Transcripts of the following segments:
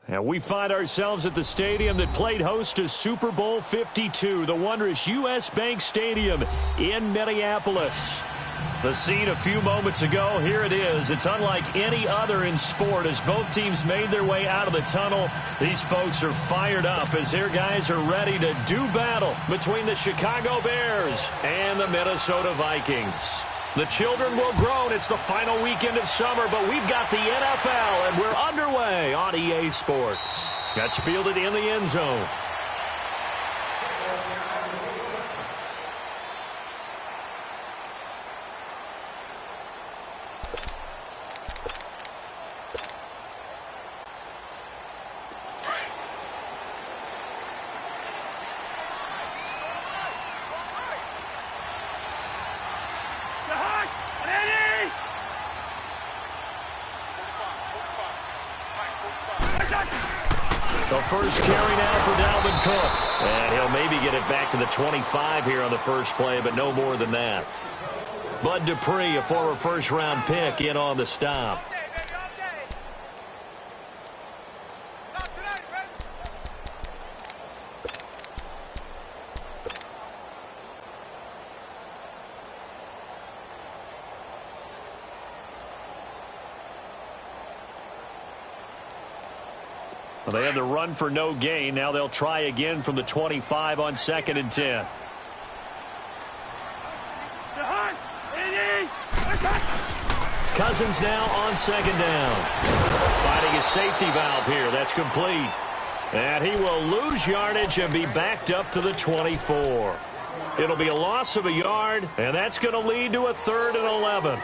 And we find ourselves at the stadium that played host to Super Bowl 52, the wondrous U.S. Bank Stadium in Minneapolis. The scene a few moments ago, here it is. It's unlike any other in sport as both teams made their way out of the tunnel. These folks are fired up as their guys are ready to do battle between the Chicago Bears and the Minnesota Vikings. The children will groan. It's the final weekend of summer, but we've got the NFL, and we're underway on EA Sports. That's fielded in the end zone. The first carry now for Dalvin Cook. And he'll maybe get it back to the 25 here on the first play, but no more than that. Bud Dupree, a former first-round pick, in on the stop. Well, they had the run for no gain. Now they'll try again from the 25 on 2nd and 10. Cousins now on 2nd down. Finding a safety valve here. That's complete. And he will lose yardage and be backed up to the 24. It'll be a loss of a yard, and that's going to lead to a 3rd and 11.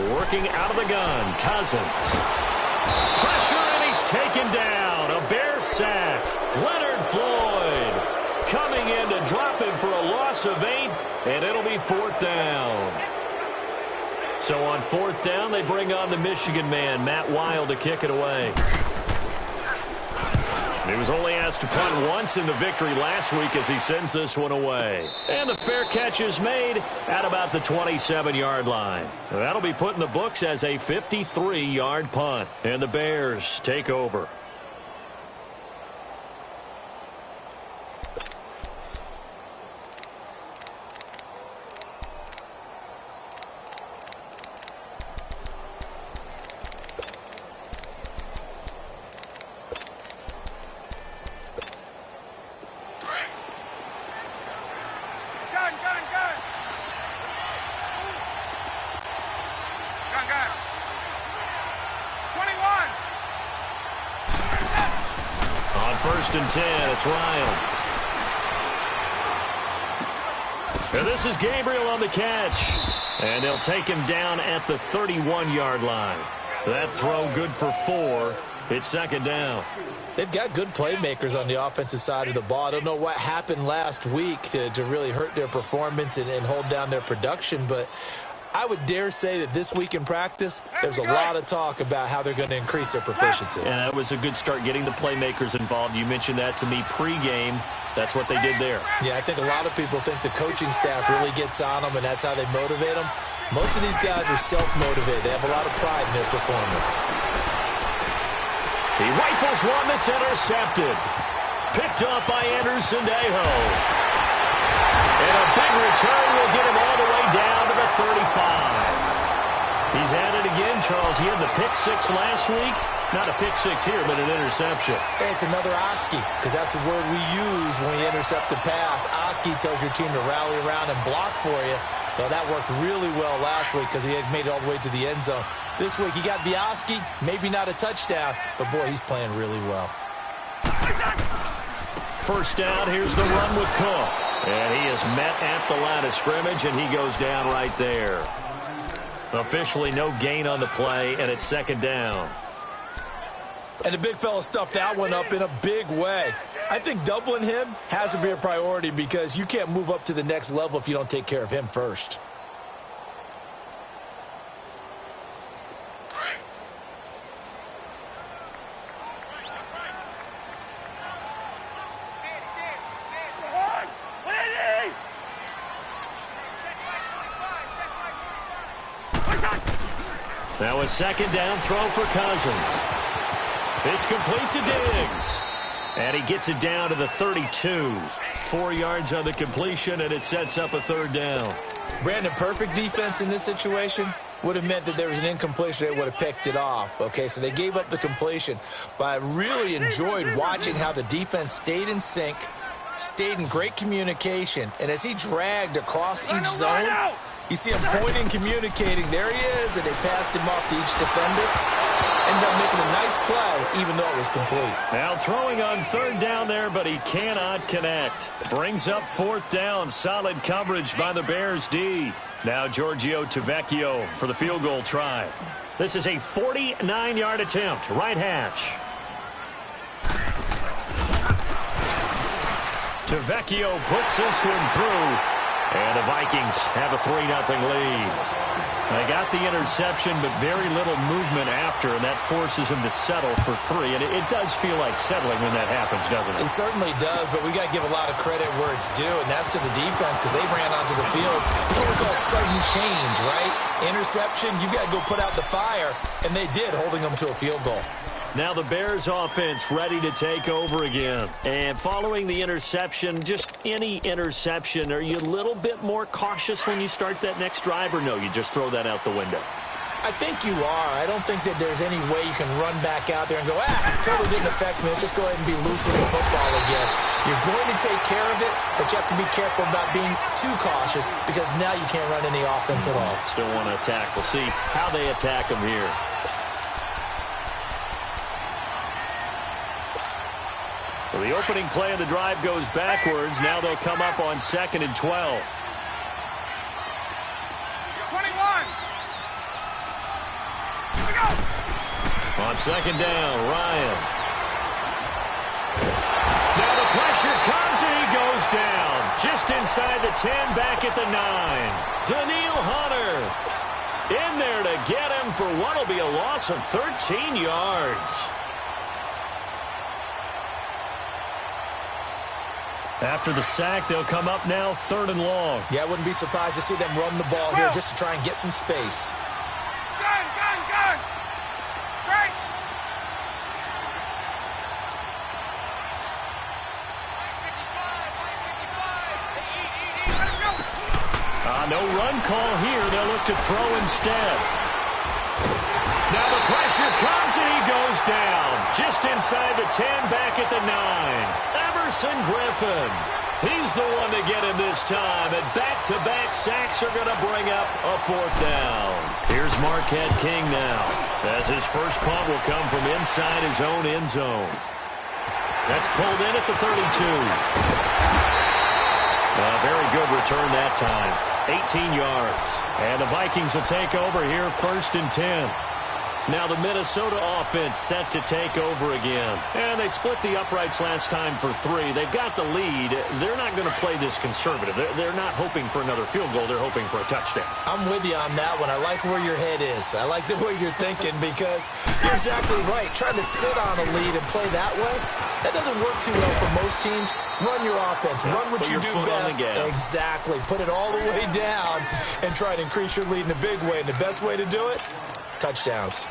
Working out of the gun, Cousins. Pressure, and he's taken down. A Bear sack. Leonard Floyd coming in to drop him for a loss of 8, and it'll be 4th down. So on 4th down, they bring on the Michigan man, Matt Wild, to kick it away. He was only asked to punt once in the victory last week as he sends this one away. And the fair catch is made at about the 27-yard line. So that'll be put in the books as a 53-yard punt. And the Bears take over. First and 10, it's Ryan. And this is Gabriel on the catch. And they'll take him down at the 31-yard line. That throw good for 4. It's 2nd down. They've got good playmakers on the offensive side of the ball. I don't know what happened last week to really hurt their performance and hold down their production, but I would dare say that this week in practice, there's a lot of talk about how they're going to increase their proficiency. And that was a good start getting the playmakers involved. You mentioned that to me pregame. That's what they did there. Yeah, I think a lot of people think the coaching staff really gets on them, and that's how they motivate them. Most of these guys are self-motivated. They have a lot of pride in their performance. He rifles one that's intercepted. Picked up by Anderson Dejo. And a big return will get him all the way down to the 35. He's had it again, Charles. He had the pick 6 last week. Not a pick 6 here, but an interception. Hey, it's another Oski, because that's the word we use when we intercept a pass. Oski tells your team to rally around and block for you. Well, that worked really well last week because he had made it all the way to the end zone. This week, he got the Oski, maybe not a touchdown, but, boy, he's playing really well. First down, here's the run with Cook. And he is met at the line of scrimmage, and he goes down right there. Officially no gain on the play, and it's 2nd down. And the big fella stuffed that one up in a big way. I think doubling him has to be a priority because you can't move up to the next level if you don't take care of him first. Now a second down throw for Cousins. It's complete to Diggs. And he gets it down to the 32. 4 yards on the completion, and it sets up a third down. Brandon, perfect defense in this situation would have meant that there was an incompletion. They would have picked it off. Okay, so they gave up the completion. But I really enjoyed watching how the defense stayed in sync, stayed in great communication. And as he dragged across each zone, you see him pointing, communicating. There he is, and they passed him off to each defender. Ended up making a nice play, even though it was complete. Now throwing on third down there, but he cannot connect. Brings up fourth down. Solid coverage by the Bears D. Now Giorgio Tavecchio for the field goal try. This is a 49-yard attempt. Right hash. Tavecchio puts this one through. And the Vikings have a 3-0 lead. They got the interception, but very little movement after, and that forces him to settle for 3. And it does feel like settling when that happens, doesn't it? It certainly does, but we got to give a lot of credit where it's due, and that's to the defense because they ran onto the field. It's what we call sudden change, right? Interception, you got to go put out the fire, and they did, holding them to a field goal. Now the Bears offense ready to take over again. And following the interception, just any interception, are you a little bit more cautious when you start that next drive, or no, you just throw that out the window? I think you are. I don't think that there's any way you can run back out there and go, totally didn't affect me. Let's just go ahead and be loose with the football again. You're going to take care of it, but you have to be careful about being too cautious because now you can't run any offense at all. Still want to attack. We'll see how they attack them here. So the opening play of the drive goes backwards. Now they'll come up on 2nd and 12. 21. Here we go. On 2nd down, Ryan. Now the pressure comes and he goes down. Just inside the 10, back at the 9. Daniil Hunter in there to get him for what will be a loss of 13 yards. After the sack, they'll come up now 3rd and long. Yeah, I wouldn't be surprised to see them run the ball here just to try and get some space. Gun. Break. No run call here. They'll look to throw instead. Now the pressure comes and he goes down. Just inside the 10, back at the 9. Everson Griffin. He's the one to get him this time. And back-to-back sacks are going to bring up a 4th down. Here's Marquette King now, as his first punt will come from inside his own end zone. That's pulled in at the 32. A very good return that time. 18 yards. And the Vikings will take over here 1st and 10. Now the Minnesota offense set to take over again. And they split the uprights last time for 3. They've got the lead. They're not going to play this conservative. They're not hoping for another field goal. They're hoping for a touchdown. I'm with you on that one. I like where your head is. I like the way you're thinking because you're exactly right. Trying to sit on a lead and play that way, that doesn't work too well for most teams. Run your offense. Run what you do best. Exactly. Put it all the way down and try to increase your lead in a big way. And the best way to do it, touchdowns.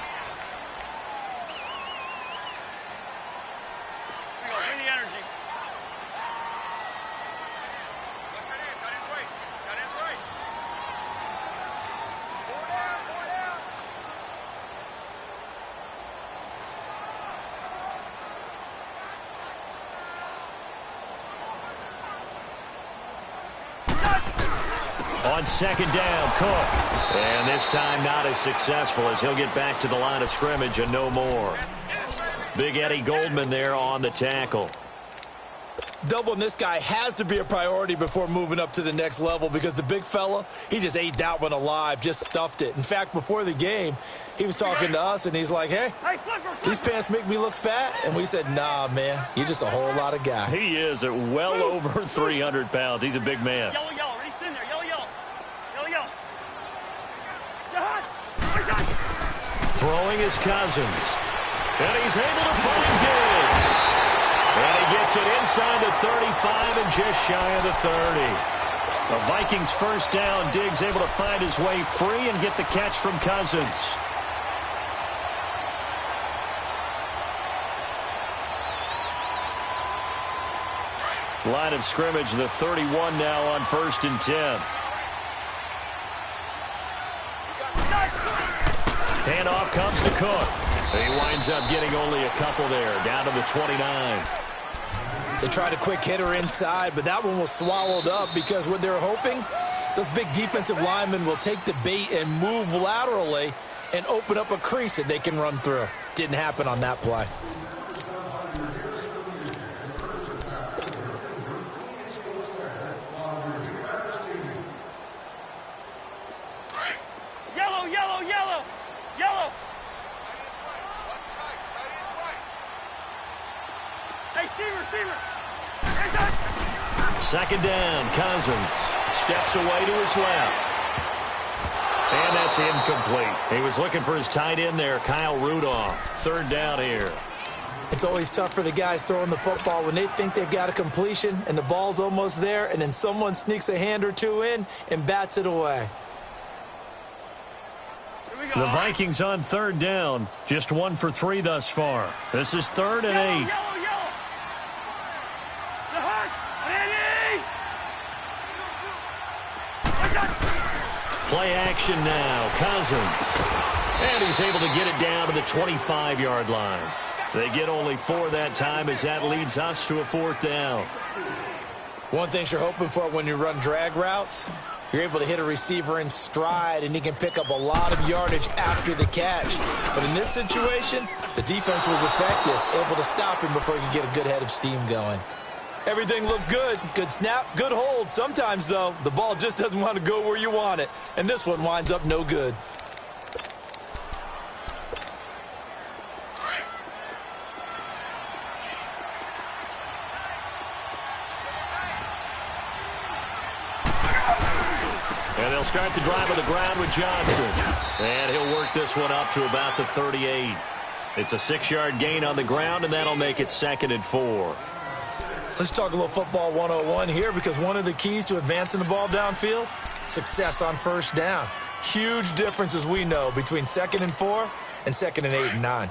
On 2nd down, Cook. And this time not as successful as he'll get back to the line of scrimmage and no more. Big Eddie Goldman there on the tackle. Doubling this guy has to be a priority before moving up to the next level because the big fella, he just ate that one alive, just stuffed it. In fact, before the game, he was talking to us, and he's like, hey, these pants make me look fat. And we said, nah, man, you're just a whole lot of guy. He is at well over 300 pounds. He's a big man. Yellow, yellow. Reach in there. Yellow, yellow. Yellow, yellow. Throwing his Cousins. And he's able to find Diggs. And he gets it inside the 35 and just shy of the 30. The Vikings first down. Diggs able to find his way free and get the catch from Cousins. Line of scrimmage, the 31 now on 1st and 10. Handoff comes to Cook. He winds up getting only a couple there, down to the 29. They tried a quick hitter inside, but that one was swallowed up because what they're hoping, those big defensive linemen will take the bait and move laterally and open up a crease that they can run through. Didn't happen on that play. Yellow, yellow, yellow. Yellow. Hey, receiver. Second down, Cousins steps away to his left. And that's incomplete. He was looking for his tight end there, Kyle Rudolph. 3rd down here. It's always tough for the guys throwing the football when they think they've got a completion and the ball's almost there, and then someone sneaks a hand or two in and bats it away. The Vikings on 3rd down, just 1 for 3 thus far. This is 3rd and 8. Yellow. Play action now, Cousins. And he's able to get it down to the 25-yard line. They get only 4 that time as that leads us to a 4th down. One thing you're hoping for when you run drag routes, you're able to hit a receiver in stride, and he can pick up a lot of yardage after the catch. But in this situation, the defense was effective, able to stop him before he could get a good head of steam going. Everything looked good. Good snap, good hold. Sometimes, though, the ball just doesn't want to go where you want it. And this one winds up no good. And they'll start the drive on the ground with Johnson. And he'll work this one up to about the 38. It's a 6-yard gain on the ground, and that'll make it 2nd and 4. Let's talk a little football 101 here, because one of the keys to advancing the ball downfield, success on 1st down. Huge difference, as we know, between 2nd and 4 and 2nd and 8 and 9.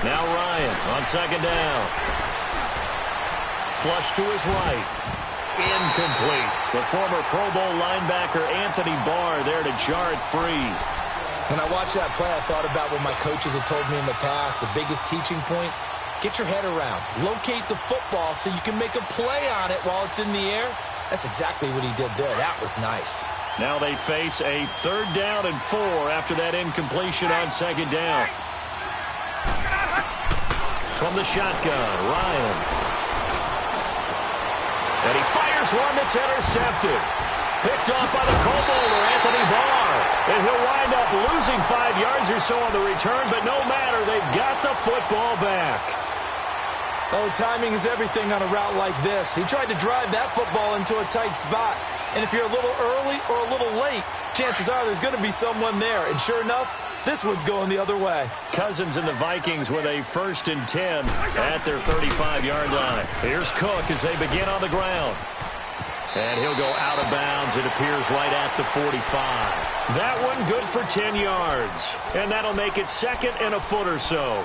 Now Ryan on 2nd down. Flush to his right. Incomplete. The former Pro Bowl linebacker Anthony Barr there to jar it free. When I watched that play, I thought about what my coaches had told me in the past. The biggest teaching point, get your head around. Locate the football so you can make a play on it while it's in the air. That's exactly what he did there. That was nice. Now they face a 3rd down and 4 after that incompletion on 2nd down. From the shotgun, Ryan. And he fires one that's intercepted. Picked off by the Pro Bowler, Anthony Barr. And he'll wind up losing 5 yards or so on the return, but no matter, they've got the football back. Oh, timing is everything on a route like this. He tried to drive that football into a tight spot. And if you're a little early or a little late, chances are there's going to be someone there. And sure enough, this one's going the other way. Cousins and the Vikings with a 1st and 10 at their 35-yard line. Here's Cook as they begin on the ground. And he'll go out of bounds. It appears right at the 45. That one good for 10 yards. And that'll make it 2nd and a foot or so.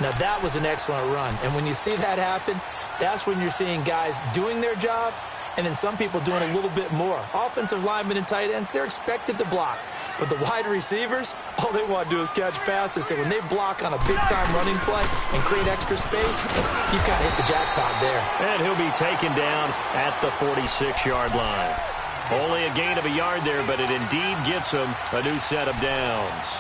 Now, that was an excellent run. And when you see that happen, that's when you're seeing guys doing their job and then some people doing a little bit more. Offensive linemen and tight ends, they're expected to block. But the wide receivers, all they want to do is catch passes. So when they block on a big-time running play and create extra space, you've kind of hit the jackpot there. And he'll be taken down at the 46-yard line. Only a gain of a yard there, but it indeed gets him a new set of downs.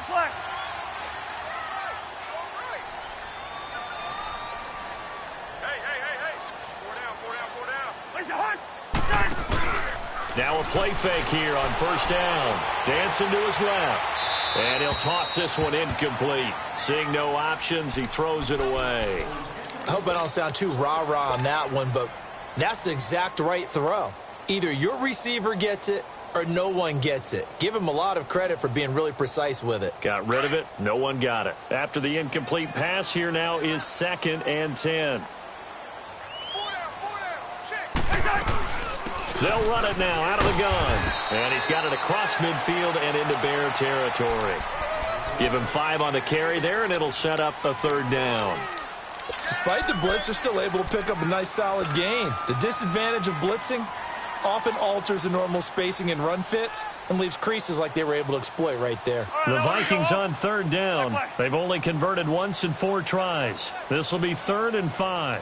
Flag. Hey. 4 down. Where's the hunt? Now a play fake here on first down. Dancing to his left. And he'll toss this one incomplete. Seeing no options, he throws it away. I hope I don't sound too rah-rah on that one, but that's the exact right throw. Either your receiver gets it or no one gets it. Give him a lot of credit for being really precise with it. Got rid of it. No one got it. After the incomplete pass, here now is 2nd and 10. 4 down. Check. They'll run it now out of the gun. And he's got it across midfield and into Bear territory. Give him 5 on the carry there, and it'll set up a 3rd down. Despite the blitz, they're still able to pick up a nice solid gain. The disadvantage of blitzing often alters the normal spacing and run fits and leaves creases like they were able to exploit right there. The Vikings on 3rd down. They've only converted once in 4 tries. This will be 3rd and 5. I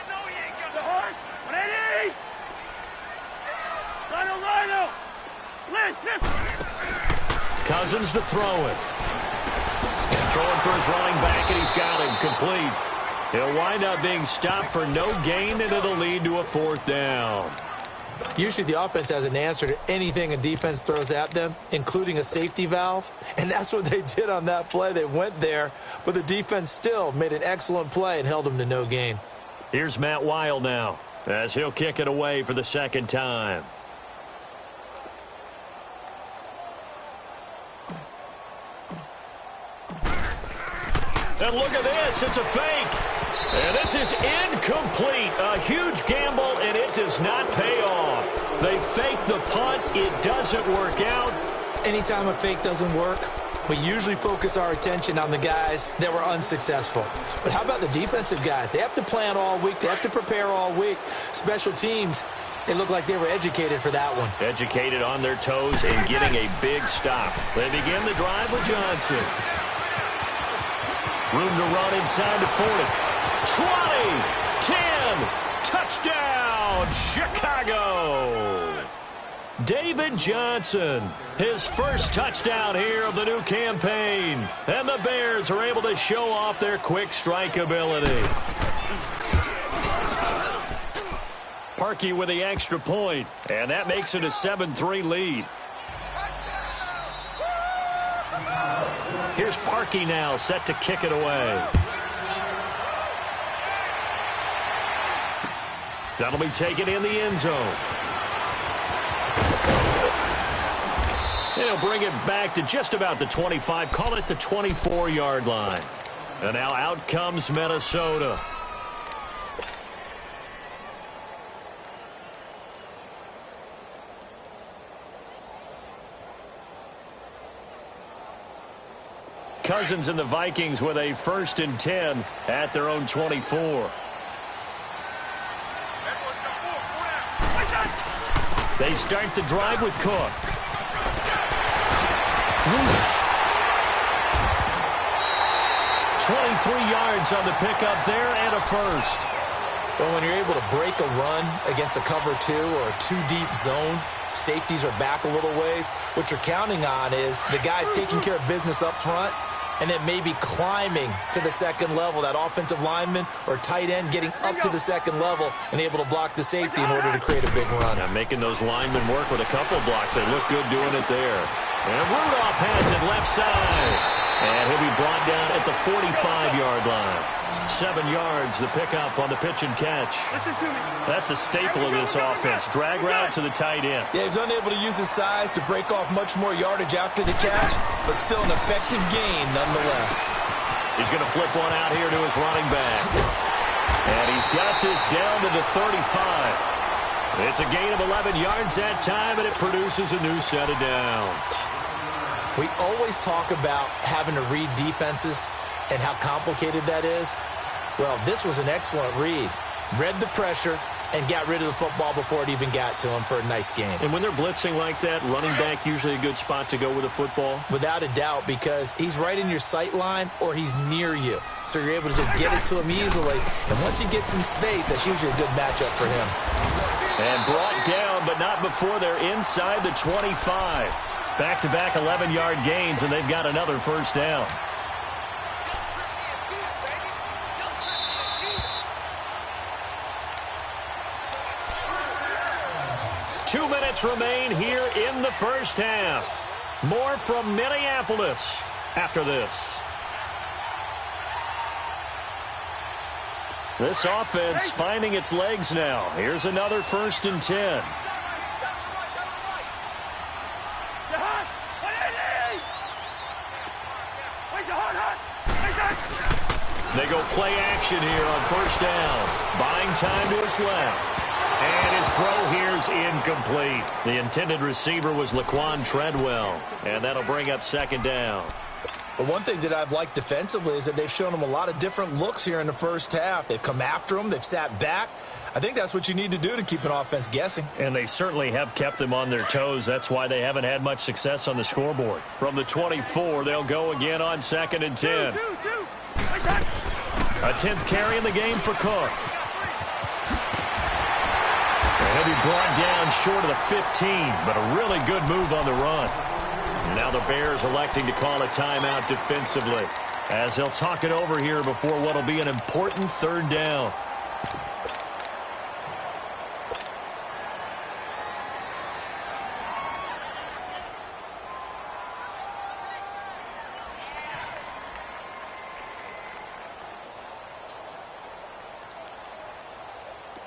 know he ain't got the heart. Ready? Lino. Cousins to throw it. Throwing for his running back, and he's got him complete. He'll wind up being stopped for no gain, and it'll lead to a 4th down. Usually the offense has an answer to anything a defense throws at them, including a safety valve. And that's what they did on that play. They went there, but the defense still made an excellent play and held them to no gain. Here's Matt Weil now, as he'll kick it away for the 2nd time. And look at this. It's a fake. And this is incomplete. A huge gamble, and it does not pay off. They fake the punt. It doesn't work out. Anytime a fake doesn't work, we usually focus our attention on the guys that were unsuccessful. But how about the defensive guys? They have to plan all week. They have to prepare all week. Special teams, they look like they were educated for that one. Educated on their toes and getting a big stop. They begin the drive with Johnson. Room to run inside to 40. 20, 10, touchdown, Chicago. David Johnson, his first touchdown here of the new campaign. And the Bears are able to show off their quick strike ability. Parkey with the extra point, and that makes it a 7-3 lead. Here's Parkey now, set to kick it away. That'll be taken in the end zone. And he'll bring it back to just about the 25, call it the 24-yard line. And now out comes Minnesota. Cousins and the Vikings with a 1st and 10 at their own 24. They start the drive with Cook. 23 yards on the pickup there and a 1st. Well, when you're able to break a run against a cover 2 or a 2-deep zone, safeties are back a little ways. What you're counting on is the guys taking care of business up front and then maybe climbing to the 2nd level, that offensive lineman or tight end getting up to the 2nd level and able to block the safety in order to create a big run. Yeah, making those linemen work with a couple blocks. They look good doing it there. And Rudolph has it left side. And he'll be brought down at the 45-yard line. 7 yards, the pickup on the pitch and catch. Listen to me. That's a staple of this offense. Drag route to the tight end. Yeah, he was unable to use his size to break off much more yardage after the catch, but still an effective gain nonetheless. He's going to flip one out here to his running back. And he's got this down to the 35. It's a gain of 11 yards that time, and it produces a new set of downs. We always talk about having to read defenses and how complicated that is. Well, this was an excellent read. Read the pressure, and got rid of the football before it even got to him for a nice game. And when they're blitzing like that, running back usually a good spot to go with the football? Without a doubt, because he's right in your sight line or he's near you. So you're able to just get it to him easily. And once he gets in space, that's usually a good matchup for him. And brought down, but not before they're inside the 25. Back-to-back 11-yard gains, and they've got another first down. Two minutes remain here in the first half. More from Minneapolis after this. This offense finding its legs now. Here's another 1st and 10. They go play action here on 1st down. Buying time to his left. And his throw here's incomplete. The intended receiver was Laquan Treadwell. And that'll bring up 2nd down. But one thing that I've liked defensively is that they've shown him a lot of different looks here in the first half. They've come after him. They've sat back. I think that's what you need to do to keep an offense guessing. And they certainly have kept them on their toes. That's why they haven't had much success on the scoreboard. From the 24, they'll go again on 2nd and 10. A 10th carry in the game for Cook. And he'll be brought down short of the 15, but a really good move on the run. Now the Bears electing to call a timeout defensively as they'll talk it over here before what will be an important 3rd down.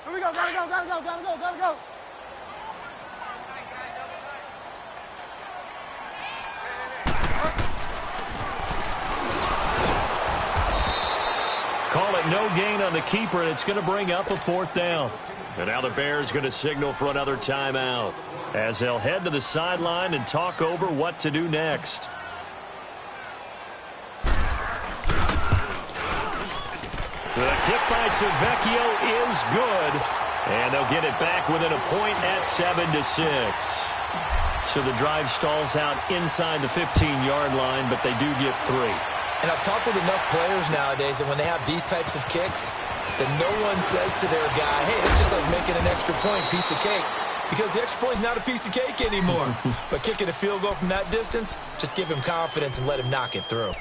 Here we go, gotta go. Call it no gain on the keeper, and it's going to bring up a 4th down. And now the Bears going to signal for another timeout as they'll head to the sideline and talk over what to do next. The kick by Tavecchio is good, and they'll get it back within a point at 7-6. So the drive stalls out inside the 15-yard line, but they do get 3. And I've talked with enough players nowadays that when they have these types of kicks, that no one says to their guy, hey, it's just like making an extra point, piece of cake. Because the extra point is not a piece of cake anymore. But kicking a field goal from that distance, just give him confidence and let him knock it through.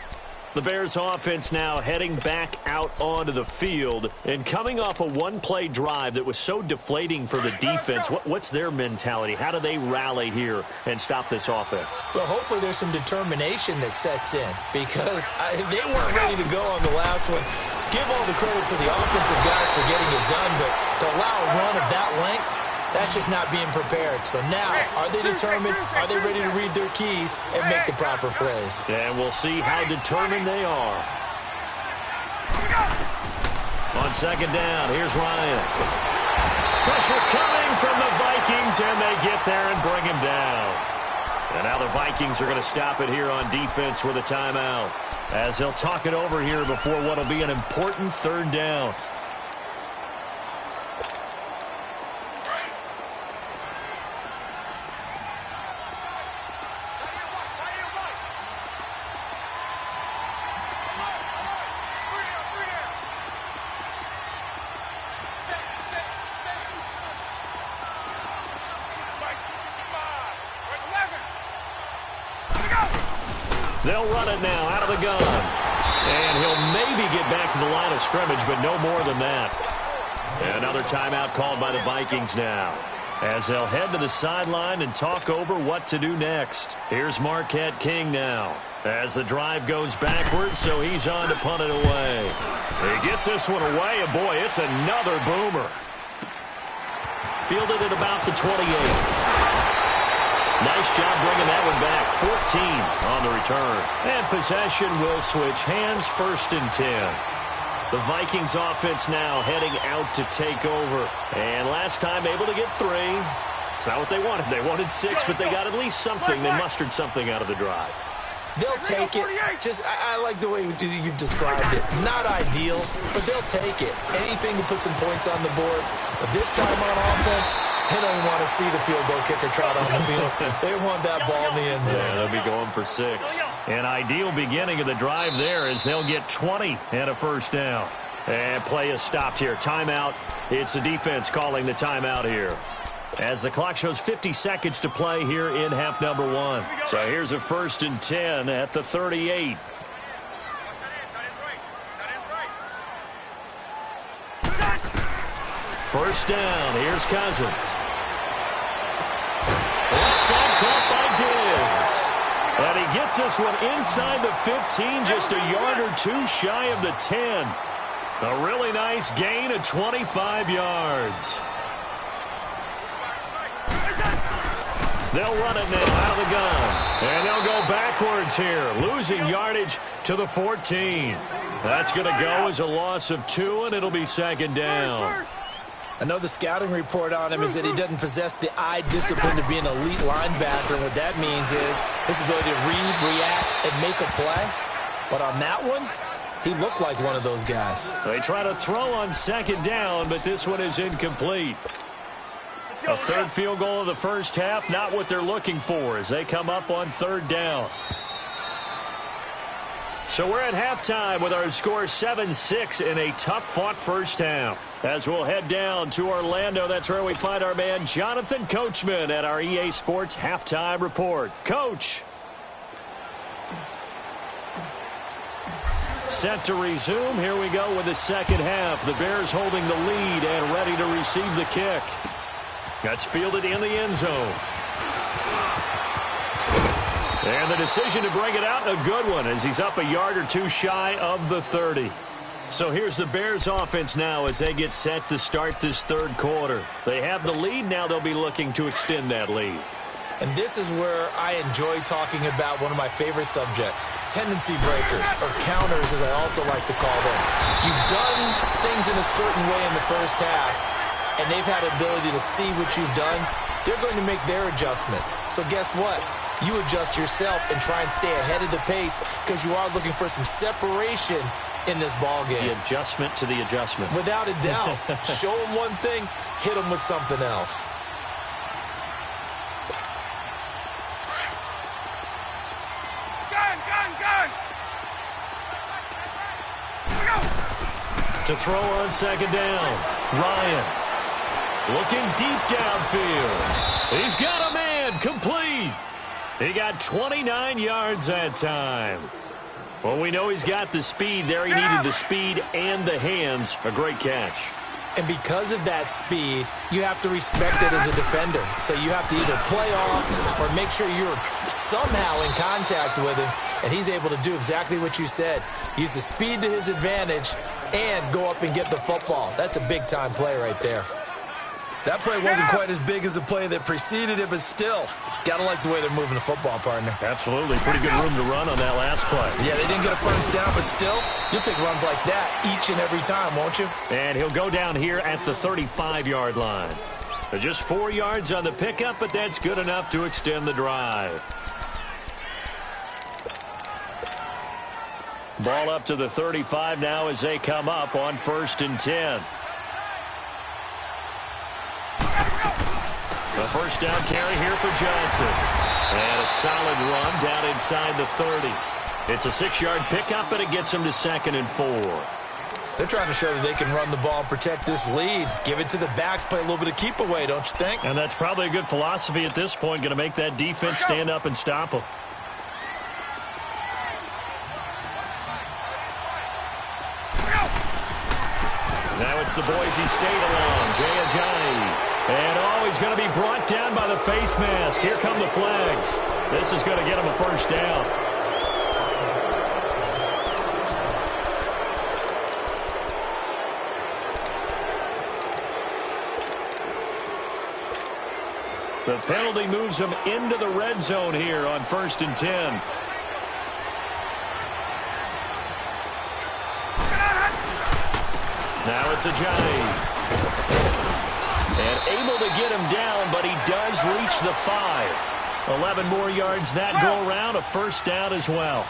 The Bears offense now heading back out onto the field and coming off a one-play drive that was so deflating for the defense. What's their mentality? How do they rally here and stop this offense? Well, hopefully there's some determination that sets in because they weren't ready to go on the last one. Give all the credit to the offensive guys for getting it done, but to allow a run of that length, that's just not being prepared. So now, are they determined? Are they ready to read their keys and make the proper plays? And we'll see how determined they are. On 2nd down, here's Ryan. Pressure coming from the Vikings, and they get there and bring him down. And now the Vikings are going to stop it here on defense with a timeout as they'll talk it over here before what will be an important 3rd down. They'll run it now out of the gun. And he'll maybe get back to the line of scrimmage, but no more than that. And another timeout called by the Vikings now as they'll head to the sideline and talk over what to do next. Here's Marquette King now as the drive goes backwards, so he's on to punt it away. He gets this one away, and boy, it's another boomer. Fielded at about the 28. Nice job bringing that one back. 14 on the return. And possession will switch hands, 1st and 10. The Vikings offense now heading out to take over. And last time able to get 3. It's not what they wanted. They wanted 6, but they got at least something. They mustered something out of the drive. They'll take it. I like the way you've described it. Not ideal, but they'll take it. Anything to put some points on the board. But this time on offense, they don't want to see the field goal kicker trot on the field. They want that ball in the end zone. Yeah, they'll be going for 6. An ideal beginning of the drive there as they'll get 20 and a first down. And play is stopped here. Timeout. It's the defense calling the timeout here, as the clock shows 50 seconds to play here in half number 1. So here's a 1st and 10 at the 38. First down. Here's Cousins. Left side caught by Diggs. And he gets this one inside the 15, just a yard or 2 shy of the 10. A really nice gain of 25 yards. They'll run it now out of the gun. And they'll go backwards here, losing yardage to the 14. That's going to go as a loss of 2, and it'll be 2nd down. I know the scouting report on him is that he doesn't possess the eye discipline to be an elite linebacker. And what that means is his ability to read, react, and make a play. But on that one, he looked like one of those guys. They try to throw on 2nd down, but this one is incomplete. A 3rd field goal of the first half, not what they're looking for as they come up on 3rd down. So we're at halftime with our score 7-6 in a tough-fought first half. As we'll head down to Orlando, that's where we find our man Jonathan Coachman at our EA Sports Halftime Report. Coach. Set to resume. Here we go with the second half. The Bears holding the lead and ready to receive the kick. That's fielded in the end zone. And the decision to bring it out, a good one, as he's up a yard or 2 shy of the 30. So here's the Bears offense now as they get set to start this 3rd quarter. They have the lead. Now they'll be looking to extend that lead. And this is where I enjoy talking about one of my favorite subjects, tendency breakers, or counters as I also like to call them. You've done things in a certain way in the first half, and they've had the ability to see what you've done. They're going to make their adjustments. So guess what? You adjust yourself and try and stay ahead of the pace because you are looking for some separation in this ball game. The adjustment to the adjustment. Without a doubt. Show them one thing, hit them with something else. To throw on 2nd down. Ryan looking deep downfield. He's got a man. Complete. He got 29 yards that time. Well, we know he's got the speed there. He needed the speed and the hands. A great catch. And because of that speed, you have to respect it as a defender. So you have to either play off or make sure you're somehow in contact with him. And he's able to do exactly what you said. Use the speed to his advantage and go up and get the football. That's a big-time play right there. That play wasn't quite as big as the play that preceded it, but still, gotta like the way they're moving the football, partner. Absolutely. Pretty good room to run on that last play. Yeah, they didn't get a first down, but still, you'll take runs like that each and every time, won't you? And he'll go down here at the 35-yard line. Just 4 yards on the pickup, but that's good enough to extend the drive. Ball up to the 35 now as they come up on 1st and 10. The first down carry here for Johnson. And a solid run down inside the 30. It's a 6-yard pickup, but it gets them to 2nd and 4. They're trying to show that they can run the ball and protect this lead. Give it to the backs, play a little bit of keep away, don't you think? And that's probably a good philosophy at this point, going to make that defense stand up and stop them. Now it's the Boise State along, Jay Ajayi. And he's going to be brought down by the face mask. Here come the flags. This is going to get him a first down. The penalty moves him into the red zone here on 1st and 10. Now it's Ajayi. And able to get him down, but he does reach the 5. 11 more yards that go around, a first down as well.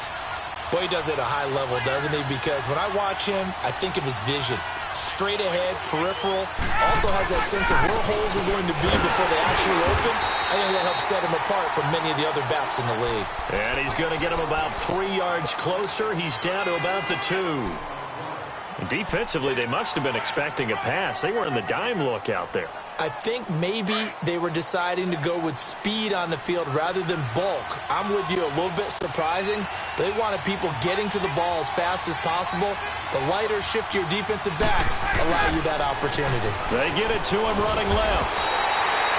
Boy, he does it at a high level, doesn't he? Because when I watch him, I think of his vision. Straight ahead, peripheral. Also has that sense of where holes are going to be before they actually open. I think that helps set him apart from many of the other backs in the league. And he's going to get him about 3 yards closer. He's down to about the 2. Defensively, they must have been expecting a pass. They were in the dime look out there. I think maybe they were deciding to go with speed on the field rather than bulk. I'm with you, a little bit surprising. They wanted people getting to the ball as fast as possible. The lighter, shiftier defensive backs allow you that opportunity. They get it to him running left.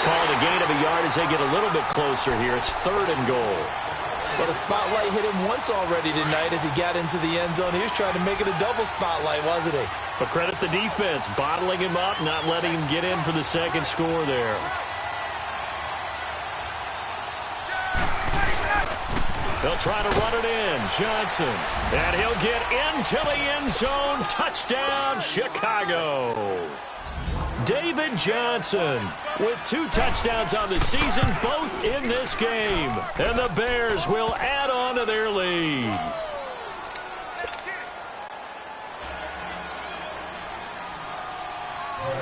Called a gain of a yard as they get a little bit closer here. It's 3rd and goal. But a spotlight hit him once already tonight as he got into the end zone. He was trying to make it a double spotlight, wasn't he? But credit the defense, bottling him up, not letting him get in for the second score there. They'll try to run it in. Johnson. And he'll get into the end zone. Touchdown, Chicago. David Johnson with 2 touchdowns on the season, both in this game. And the Bears will add on to their lead.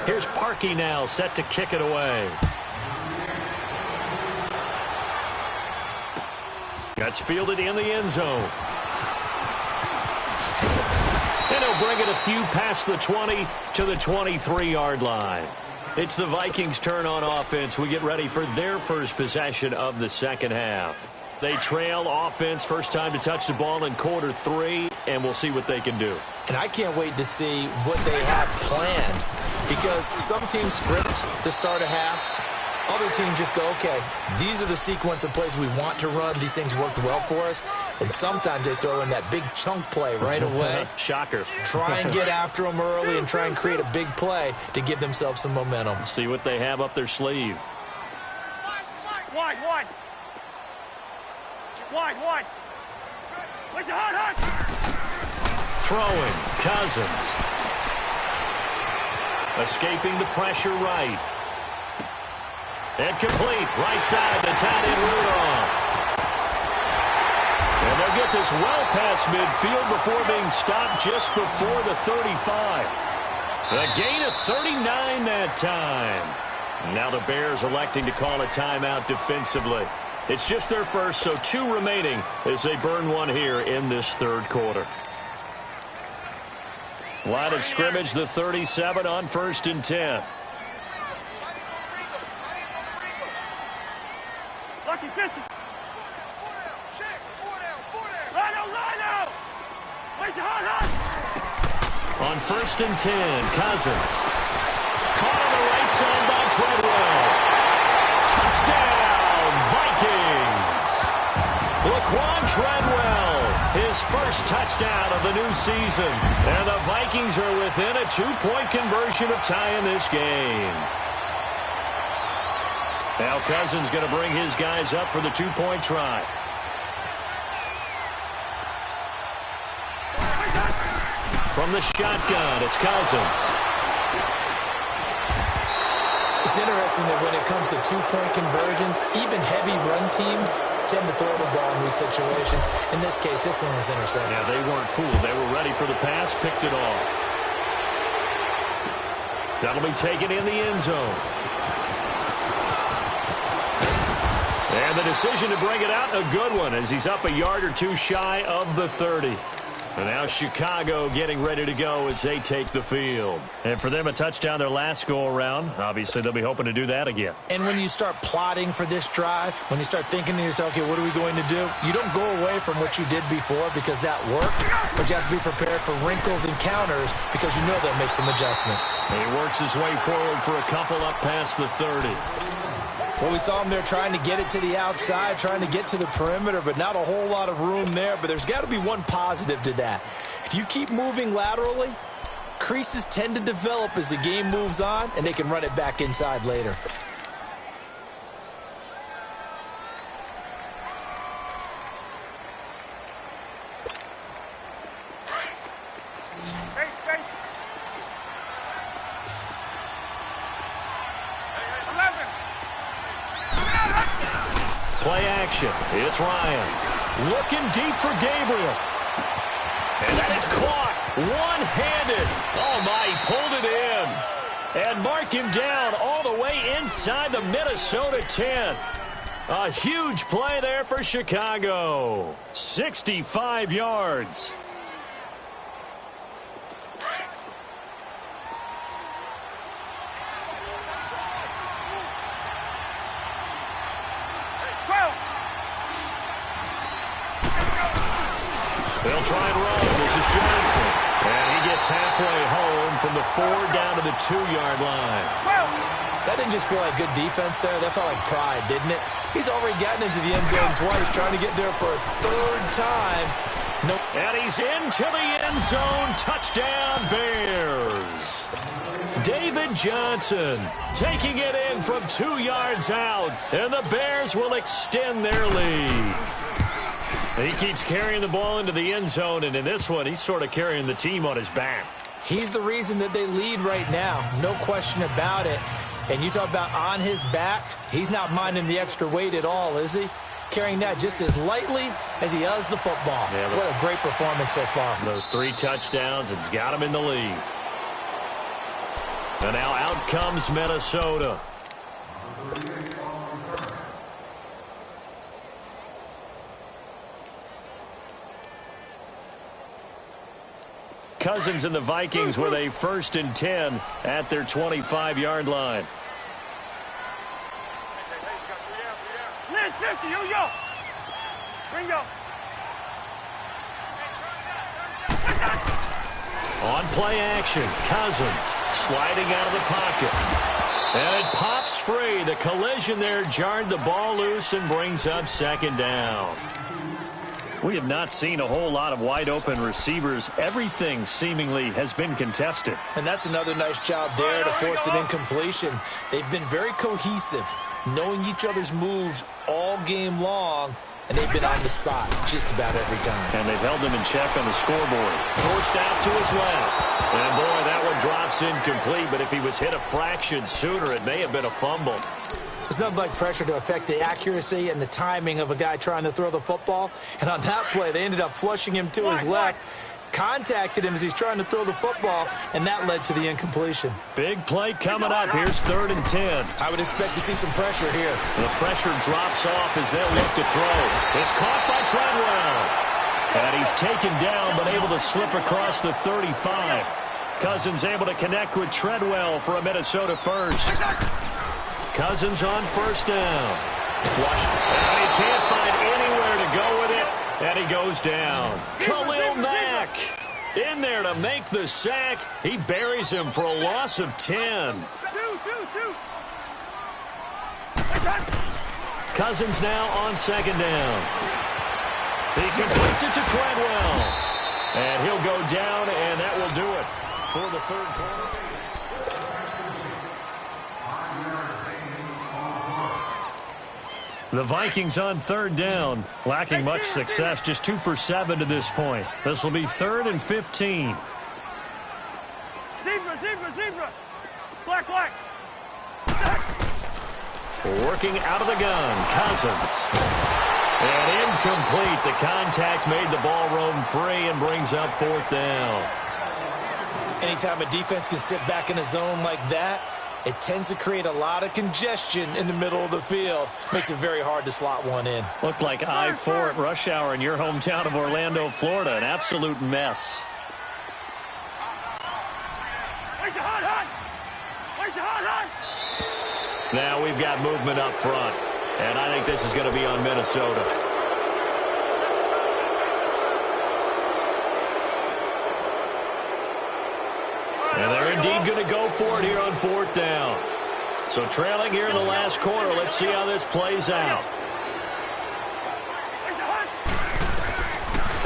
Here's Parkey now, set to kick it away. That's fielded in the end zone. And he'll bring it a few past the 20 to the 23-yard line. It's the Vikings' turn on offense. We get ready for their first possession of the second half. They trail offense, first time to touch the ball in quarter 3, and we'll see what they can do. And I can't wait to see what they have planned, because some teams script to start a half. Other teams just go, okay, these are the sequence of plays we want to run. These things worked well for us. And sometimes they throw in that big chunk play right away. Shocker. Try and get after them early and try and create a big play to give themselves some momentum. See what they have up their sleeve. Wide. Where's the hard? Throwing, Cousins. Escaping the pressure right. And complete, right side, the tight end Rudolph. And they'll get this well past midfield before being stopped just before the 35. A gain of 39 that time. Now the Bears electing to call a timeout defensively. It's just their first, so 2 remaining as they burn one here in this third quarter. Line of scrimmage, the 37 on 1st and 10. Lucky 50. Rhino! Where's the hard? On 1st and 10, Cousins. Caught on the right side by Treadwell. Touchdown, Vikings! Laquan Treadwell, his first touchdown of the new season. And the Vikings are within a 2-point conversion of tying this game. Now Cousins going to bring his guys up for the 2-point try. From the shotgun, it's Cousins. It's interesting that when it comes to 2-point conversions, even heavy run teams tend to throw the ball in these situations. In this case, this one was intercepted. Yeah, they weren't fooled. They were ready for the pass, picked it off. That'll be taken in the end zone. And the decision to bring it out, a good one, as he's up a yard or 2 shy of the 30. And now Chicago getting ready to go as they take the field. And for them, a touchdown their last go-around. Obviously, they'll be hoping to do that again. And when you start plotting for this drive, when you start thinking to yourself, okay, what are we going to do? You don't go away from what you did before because that worked, but you have to be prepared for wrinkles and counters because you know they'll make some adjustments. And he works his way forward for a couple up past the 30. Well, we saw him there trying to get it to the outside, trying to get to the perimeter, but not a whole lot of room there. But there's got to be one positive to that. If you keep moving laterally, creases tend to develop as the game moves on, and they can run it back inside later. Play action. It's Ryan. Looking deep for Gabriel. And that is caught. One-handed. Oh, my, he pulled it in. And mark him down all the way inside the Minnesota 10. A huge play there for Chicago. 65 yards. They'll try and run. This is Johnson. And he gets halfway home from the 4 down to the 2-yard line. That didn't just feel like good defense there. That felt like pride, didn't it? He's already gotten into the end zone twice, trying to get there for a 3rd time. Nope. And he's into the end zone. Touchdown, Bears. David Johnson taking it in from 2 yards out. And the Bears will extend their lead. He keeps carrying the ball into the end zone, and in this one, he's sort of carrying the team on his back. He's the reason that they lead right now. No question about it. And you talk about on his back, he's not minding the extra weight at all, is he? Carrying that just as lightly as he does the football. Yeah, what a great performance so far. Those 3 touchdowns, it's got him in the lead. And now out comes Minnesota. Cousins and the Vikings with a 1st and 10 at their 25-yard line. 50, here we go. Bingo. On play action, Cousins sliding out of the pocket. And it pops free. The collision there jarred the ball loose and brings up 2nd down. We have not seen a whole lot of wide-open receivers. Everything seemingly has been contested. And that's another nice job there to force an incompletion. They've been very cohesive, knowing each other's moves all game long, and they've been on the spot just about every time. And they've held them in check on the scoreboard. Forced out to his left. And, boy, that one drops incomplete, but if he was hit a fraction sooner, it may have been a fumble. There's nothing like pressure to affect the accuracy and the timing of a guy trying to throw the football. And on that play, they ended up flushing him to his left, contacted him as he's trying to throw the football, and that led to the incompletion. Big play coming up. Here's 3rd and 10. I would expect to see some pressure here. The pressure drops off as they'll look to throw. It's caught by Treadwell. And he's taken down but able to slip across the 35. Cousins able to connect with Treadwell for a Minnesota 1st. Cousins on 1st down. Flushed. And he can't find anywhere to go with it. And he goes down. Khalil Mack in there to make the sack. He buries him for a loss of 10. Cousins now on 2nd down. He completes it to Treadwell. And he'll go down, and that will do it for the 3rd quarter. The Vikings on 3rd down, lacking much success, just 2 for 7 to this point. This will be 3rd and 15. Zebra. Black. Working out of the gun, Cousins. And incomplete. The contact made the ball roam free and brings up 4th down. Anytime a defense can sit back in a zone like that, it tends to create a lot of congestion in the middle of the field. Makes it very hard to slot one in. Looked like I-4 at rush hour in your hometown of Orlando, Florida. An absolute mess. Now we've got movement up front. And I think this is going to be on Minnesota. And they're indeed going to go for it here on 4th down. So trailing here in the last quarter. Let's see how this plays out.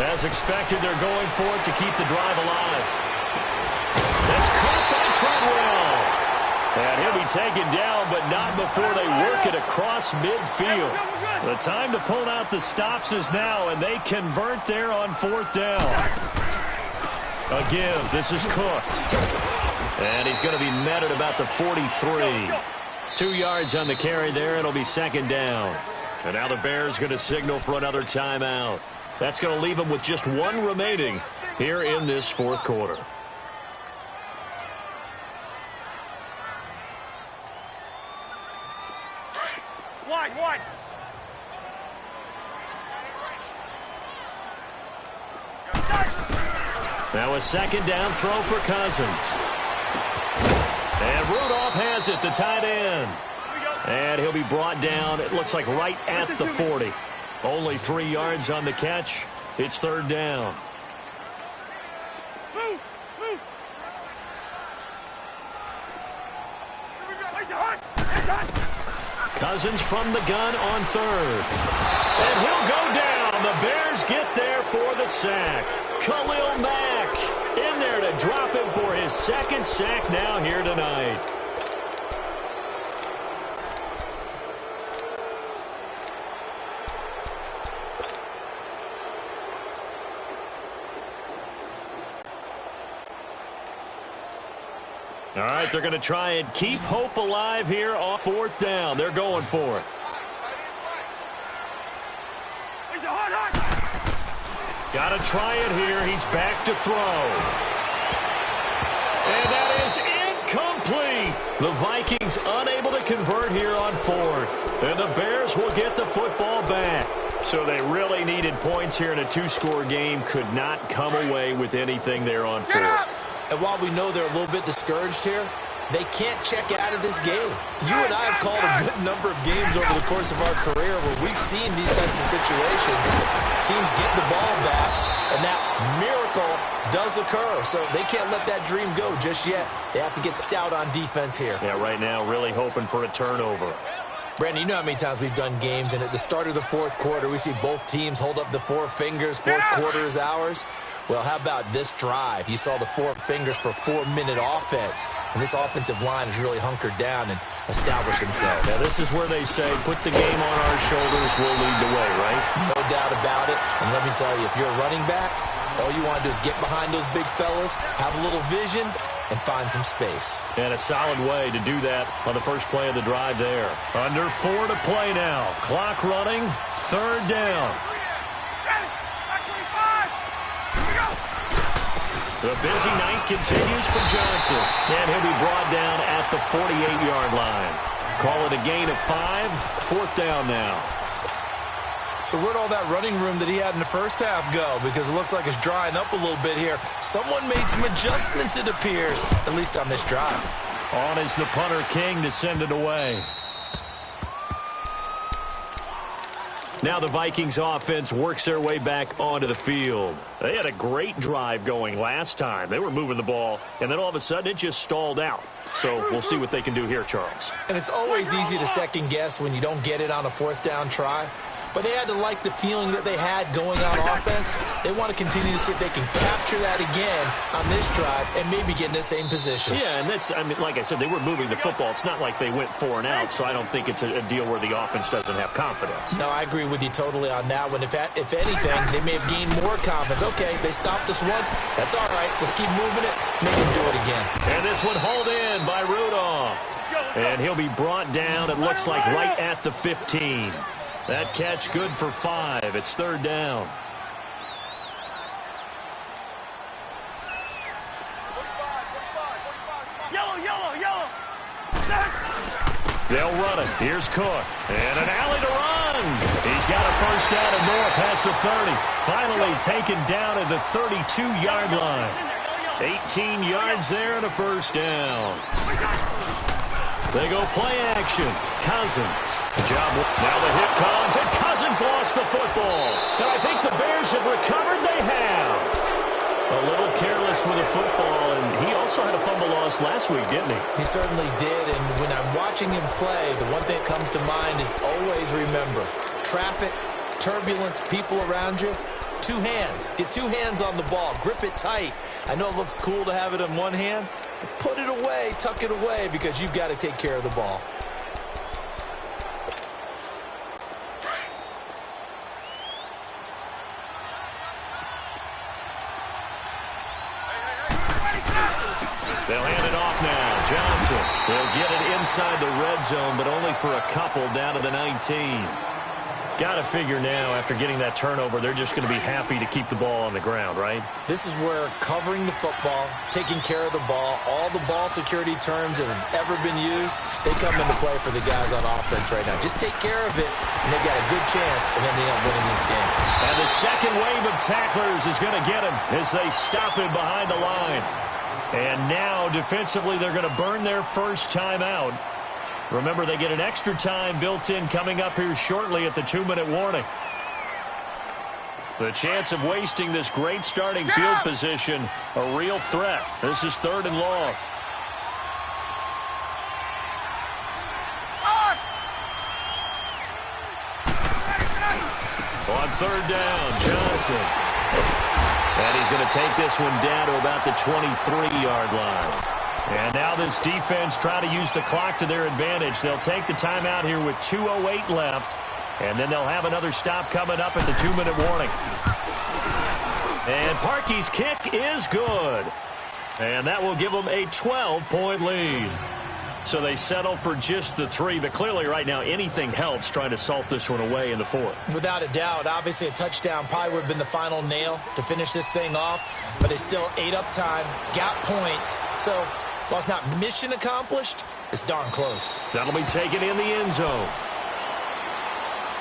As expected, they're going for it to keep the drive alive. It's caught by Treadwell. And he'll be taken down, but not before they work it across midfield. The time to pull out the stops is now, and they convert there on 4th down. A give. This is Cook. And he's going to be met at about the 43. 2 yards on the carry there. It'll be 2nd down. And now the Bears going to signal for another timeout. That's going to leave them with just one remaining here in this fourth quarter. Wide. Now a second down throw for Cousins. And Rudolph has it, the tight end. And he'll be brought down, it looks like right at the 40. Only 3 yards on the catch. It's third down. Move. Cousins from the gun on third. And he'll go down. The Bears get there for the sack. Khalil Mack in there to drop him for his second sack now here tonight. All right, they're going to try and keep hope alive here on fourth down. They're going for it. Got to try it here. He's back to throw. And that is incomplete. The Vikings unable to convert here on fourth. And the Bears will get the football back. So they really needed points here in a two-score game. Could not come away with anything there on fourth. And while we know they're a little bit discouraged here, they can't check out of this game. You and I have called a good number of games over the course of our career where we've seen these types of situations. Teams get the ball back, and that miracle does occur. So they can't let that dream go just yet. They have to get stout on defense here. Yeah, right now really hoping for a turnover. Brandon, you know how many times we've done games, and at the start of the fourth quarter, we see both teams hold up the four fingers, fourth quarter is ours. Well, how about this drive? You saw the four fingers for a 4-minute offense, and this offensive line has really hunkered down and established themselves. Now, this is where they say, put the game on our shoulders, we'll lead the way, right? No doubt about it, and let me tell you, if you're a running back, all you want to do is get behind those big fellas, have a little vision, and find some space. And a solid way to do that on the first play of the drive there. Under 4 to play now. Clock running, third down. The busy night continues for Johnson. And he'll be brought down at the 48-yard line. Call it a gain of 5. Fourth down now. So where'd all that running room that he had in the first half go? Because it looks like it's drying up a little bit here. Someone made some adjustments, it appears, at least on this drive. On is the punter King to send it away. Now the Vikings offense works their way back onto the field. They had a great drive going last time. They were moving the ball, and then all of a sudden it just stalled out. So we'll see what they can do here, Charles. And it's always easy to second guess when you don't get it on a fourth down try. But they had to like the feeling that they had going on offense. They want to continue to see if they can capture that again on this drive and maybe get in the same position. Yeah, and that's, I mean, like I said, they were moving the football. It's not like they went 4 and out, so I don't think it's a deal where the offense doesn't have confidence. No, I agree with you totally on that one. If anything, they may have gained more confidence. Okay, they stopped us once. That's all right. Let's keep moving it. Make them do it again. And this one hauled in by Rudolph. And he'll be brought down, it looks like, right at the 15. That catch good for 5. It's third down. Yellow. They'll run it. Here's Cook. And an alley to run. He's got a first down and more past the 30. Finally taken down at the 32-yard line. 18 yards there and a first down. They go play action. Cousins. Job. Now the hit comes, and Cousins lost the football. And I think the Bears have recovered. They have. A little careless with the football, and he also had a fumble loss last week, didn't he? He certainly did, and when I'm watching him play, the one thing that comes to mind is always remember, traffic, turbulence, people around you, 2 hands. Get 2 hands on the ball. Grip it tight. I know it looks cool to have it in one hand, but put it away, tuck it away, because you've got to take care of the ball. They'll hand it off now. Johnson will get it inside the red zone, but only for a couple down to the 19. Got to figure now, after getting that turnover, they're just going to be happy to keep the ball on the ground, right? This is where covering the football, taking care of the ball, all the ball security terms that have ever been used, they come into play for the guys on offense right now. Just take care of it, and they've got a good chance of ending up winning this game. And the second wave of tacklers is going to get him as they stop him behind the line. And now, defensively, they're going to burn their first timeout. Remember, they get an extra time built in coming up here shortly at the 2-minute warning. The chance of wasting this great starting field position, a real threat. This is 3rd and long. On 3rd down, Johnson. And he's going to take this one down to about the 23-yard line. And now this defense trying to use the clock to their advantage. They'll take the timeout here with 2:08 left. And then they'll have another stop coming up at the 2-minute warning. And Parkey's kick is good. And that will give them a 12-point lead. So they settle for just the 3. But clearly right now anything helps trying to salt this one away in the 4th. Without a doubt, obviously a touchdown probably would have been the final nail to finish this thing off. But it's still ate up time, got points. So while it's not mission accomplished, it's darn close. That'll be taken in the end zone.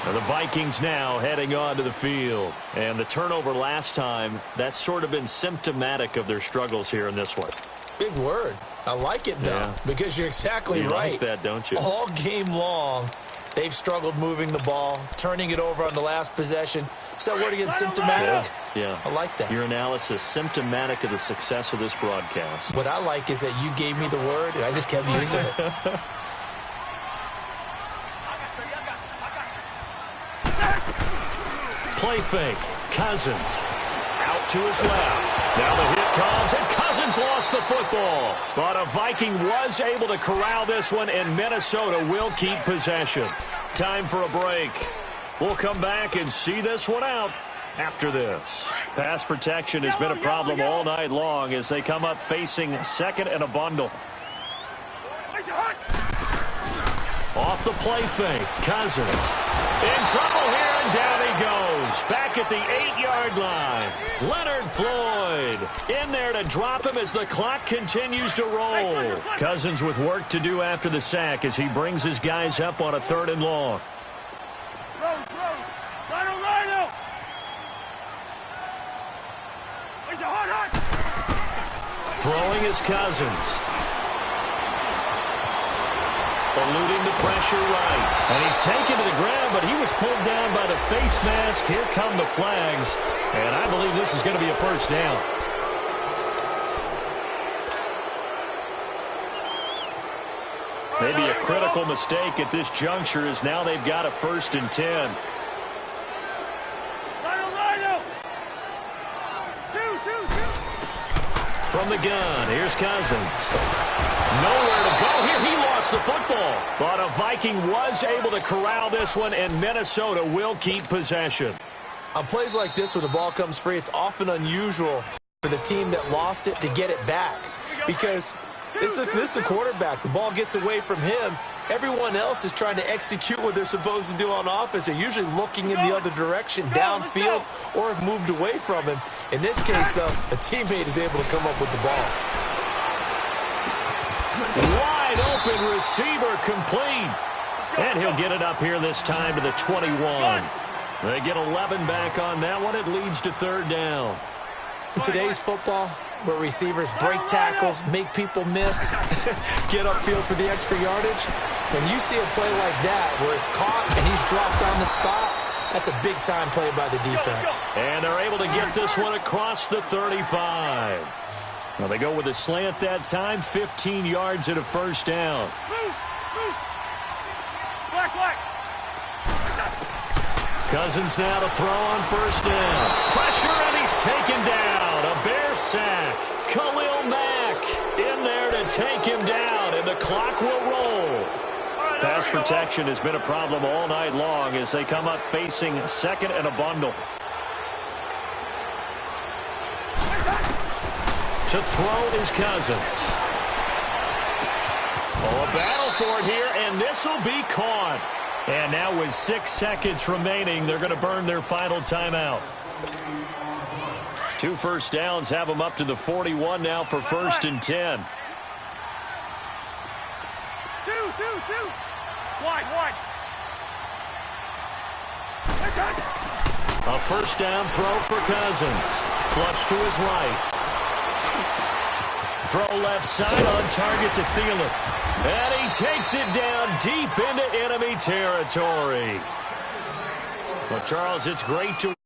Now the Vikings now heading on to the field. And the turnover last time, that's sort of been symptomatic of their struggles here in this one. Big word. I like it, though, because you're exactly right. You like that, don't you? All game long, they've struggled moving the ball, turning it over on the last possession. Is that word again, symptomatic? Yeah. I like that. Your analysis, symptomatic of the success of this broadcast. What I like is that you gave me the word, and I just kept using it. Play fake. Cousins. Out to his left. Now the hit comes, and Cousins lost the football. But a Viking was able to corral this one, and Minnesota will keep possession. Time for a break. We'll come back and see this one out after this. Pass protection has been a problem all night long as they come up facing 2nd and a bundle. Off the play fake. Cousins in trouble here, and down he goes. Back at the 8-yard line. Leonard Floyd in there to drop him as the clock continues to roll. Cousins with work to do after the sack as he brings his guys up on a 3rd and long. Throwing is Cousins. Eluding the pressure right. And he's taken to the ground, but he was pulled down by the face mask. Here come the flags. And I believe this is going to be a first down. Maybe a critical mistake at this juncture as now they've got a 1st and 10. From the gun, here's Cousins. Nowhere to go here. He lost the football. But a Viking was able to corral this one, and Minnesota will keep possession. On plays like this where the ball comes free, it's often unusual for the team that lost it to get it back. Because this is the quarterback. The ball gets away from him. Everyone else is trying to execute what they're supposed to do on offense. They're usually looking in the other direction, downfield, or have moved away from him. In this case, though, a teammate is able to come up with the ball. Wide open receiver complete. And he'll get it up here this time to the 21. They get 11 back on that one. It leads to 3rd down. In today's football, where receivers break tackles, make people miss, get upfield for the extra yardage, when you see a play like that where it's caught and he's dropped on the spot, that's a big-time play by the defense. And they're able to get this one across the 35. Well, they go with a slant that time, 15 yards and a first down. Cousins now to throw on first down. Pressure, and he's taken down. A Bear sack. Khalil Mack in there to take him down, and the clock will roll. Pass protection has been a problem all night long as they come up facing 2nd and a bundle. To throw is Cousins. Oh, a battle for it here, and this will be caught. And now with 6 seconds remaining, they're going to burn their final timeout. 2 first downs have them up to the 41 now for 1st and 10. Two. Wide. A first down throw for Cousins. Flush to his right. Throw left side on target to Thielen. And he takes it down deep into enemy territory. Well, Charles, it's great to...